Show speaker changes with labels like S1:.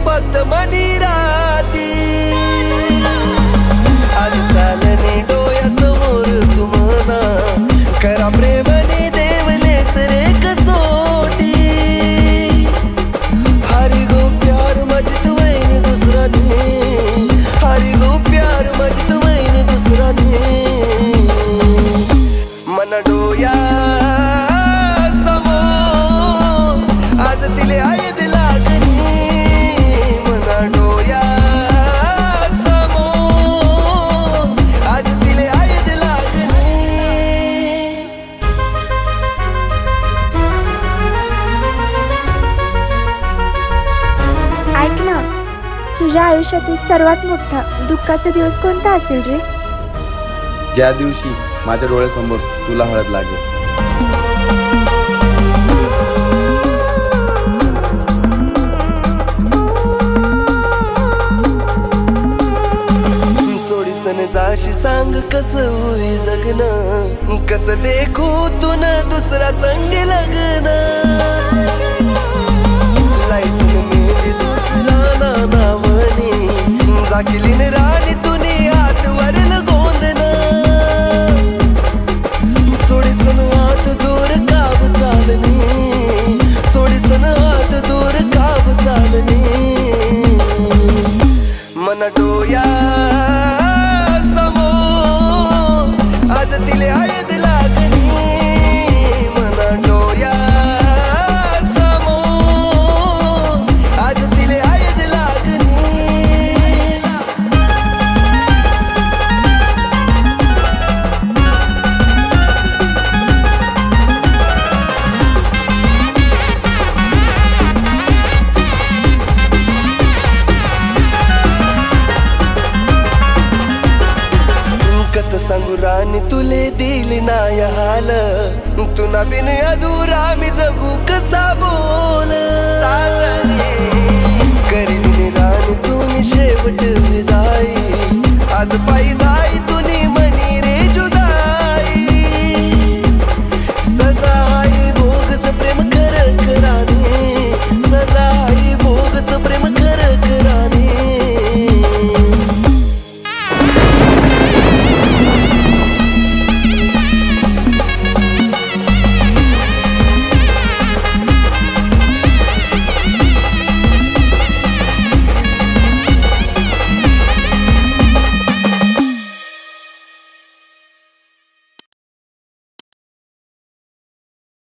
S1: फक्त मनी राहती. आज चालणे डोळ्यासमोर तुम्हाला करा प्रेमाने देवले सरे कसोटी. हरी गो प्यार मजत वैन दुसरा ने, हरी गो प्यार मजत वैन दुसरा ने. मन डोया समोर आज तिले आयद लागणी. मन डोया समोर आज तिले आयद लागणी.
S2: ऐक ना, तुझ्या आयुष्यातील सर्वात मोठा दुःखाचा दिवस कोणता असेल रे?
S3: ज्या दिवशी माझ्या डोळ्यासमोर तुला हळद लागेल.
S1: सोडीसन जाशी सांग कसं होई जगणं, कसं देखू तुन दुसरा संग लग्न. लायसन मेली दुसरा नावनी, जाकिलीन राणी तुनी हात वरल गोंदन. सोडीसन हात दूर काब चालनी, सोडीसन हात दूर काब चालनी. मन डोया समोर आज तिले आयद लागणी. मन डोया समोर आज तिले आयद लागणी. कसं सांगू राणी तुले दिली नाय हाल, तुना बिन अधुरा मी जगू कसा बोल. साजने